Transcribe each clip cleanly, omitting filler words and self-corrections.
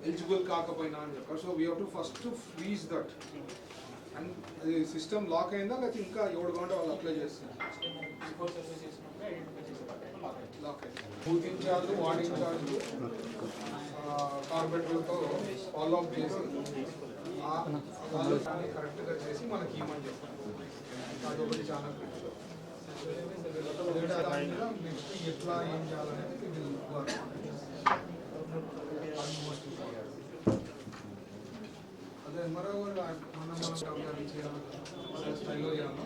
Eligible కాకపోయినా అని చెప్పారు. So we have to first freeze that. And అది సిస్టమ్ లాక్ అయిందా లేకపోతే ఇంకా ఎవరు కావాలంటే వాళ్ళు అప్లై చేస్తారు? లాక్ అయింది. బూత్ ఇన్ఛార్జ్, వార్డ్ ఇన్ఛార్జ్ కార్పొరేటర్తో ఫాలో అప్ చేసి వాళ్ళు కరెక్ట్గా చేసి మనకి ఇవ్వమని చెప్తారు. అదొకటి చాలా నెక్స్ట్ ఎట్లా ఏం చేయాలనేది అదే మరో మనం స్టైల్లో చేయాలి.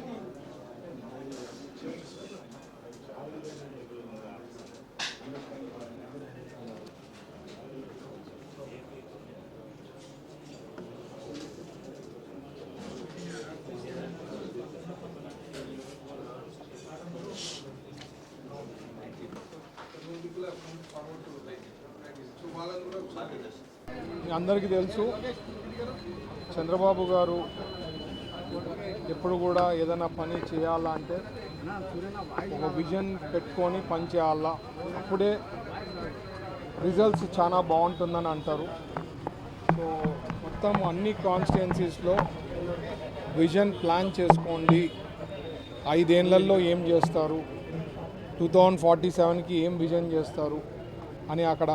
అందరికీ తెలుసు, చంద్రబాబు గారు ఎప్పుడు కూడా ఏదైనా పని చేయాలంటే ఒక విజన్ పెట్టుకొని పని చేయాలా, అప్పుడే రిజల్ట్స్ చాలా బాగుంటుందని అంటారు. సో మొత్తం అన్ని కాన్స్టిట్యున్సీస్లో విజన్ ప్లాన్ చేసుకోండి, 5 ఏళ్లలో ఏం చేస్తారు, 2047కి ఏం విజన్ చేస్తారు అని అక్కడ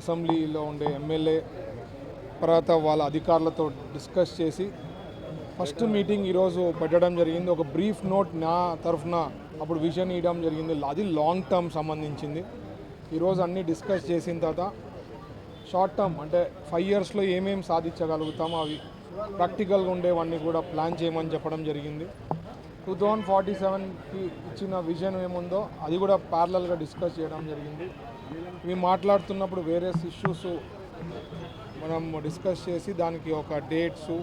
అసెంబ్లీలో ఉండే ఎమ్మెల్యే తర్వాత వాళ్ళ అధికారులతో డిస్కస్ చేసి ఫస్ట్ మీటింగ్ ఈరోజు పెట్టడం జరిగింది. ఒక బ్రీఫ్ నోట్ నా తరఫున అప్పుడు విజన్ ఇవ్వడం జరిగింది, అది లాంగ్ టర్మ్ సంబంధించింది. ఈరోజు అన్నీ డిస్కస్ చేసిన తర్వాత షార్ట్ టర్మ్ అంటే 5 ఇయర్స్లో ఏమేమి సాధించగలుగుతామో అవి ప్రాక్టికల్గా ఉండేవన్నీ కూడా ప్లాన్ చేయమని చెప్పడం జరిగింది. 2047కి ఇచ్చిన విజన్ ఏముందో అది కూడా ప్యారలల్గా డిస్కస్ చేయడం జరిగింది. మేము మాట్లాడుతున్నప్పుడు వేరియస్ ఇష్యూస్ మనం డిస్కస్ చేసి దానికి ఒక డేట్స్,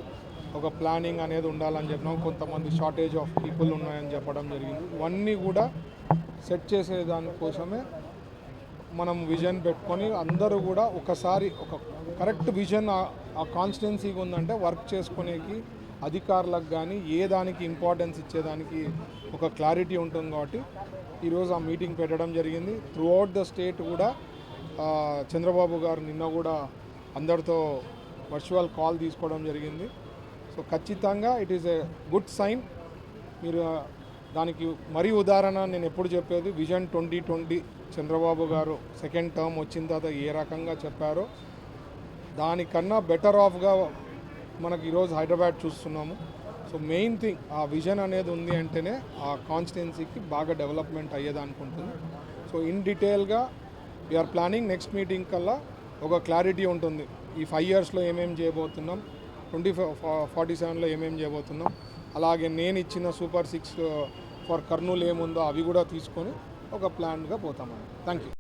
ఒక ప్లానింగ్ అనేది ఉండాలని చెప్పినాం. కొంతమంది షార్టేజ్ ఆఫ్ పీపుల్ ఉన్నాయని చెప్పడం జరిగింది. ఇవన్నీ కూడా సెట్ చేసే దానికోసమే మనం విజన్ పెట్టుకొని అందరూ కూడా ఒకసారి ఒక కరెక్ట్ విజన్ ఆ కాన్స్టిట్యున్సీకి ఉందంటే వర్క్ చేసుకునేకి అధికారులకు కానీ ఏ దానికి ఇంపార్టెన్స్ ఇచ్చేదానికి ఒక క్లారిటీ ఉంటుంది. కాబట్టి ఈరోజు ఆ మీటింగ్ పెట్టడం జరిగింది. త్రూ అవుట్ ద స్టేట్ కూడా చంద్రబాబు గారు నిన్న కూడా అందరితో వర్చువల్ కాల్ తీసుకోవడం జరిగింది. సో ఖచ్చితంగా it is a good sign. మీరు దానికి మరీ ఉదాహరణ నేను ఎప్పుడు చెప్పేది విజన్ 2020 చంద్రబాబు గారు సెకండ్ టర్మ్ వచ్చిన తర్వాత ఏ రకంగా చెప్పారో దానికన్నా బెటర్ ఆఫ్గా మనకి ఈరోజు హైదరాబాద్ చూస్తున్నాము. సో మెయిన్ థింగ్ ఆ విజన్ అనేది ఉంది అంటేనే ఆ కాన్స్టిట్యున్సీకి బాగా డెవలప్మెంట్ అయ్యేదానికి ఉంటుంది. సో ఇన్ డీటెయిల్గా వీఆర్ ప్లానింగ్ నెక్స్ట్ మీటింగ్ కల్లా ఒక క్లారిటీ ఉంటుంది. ఈ 5 ఇయర్స్లో ఏమేమి చేయబోతున్నాం, 2047లో ఏమేమి చేయబోతున్నాం, అలాగే నేను ఇచ్చిన సూపర్ 6 ఫర్ కర్నూలు ఏముందో అవి కూడా తీసుకొని ఒక ప్లాన్గా పోతామని. Thank you.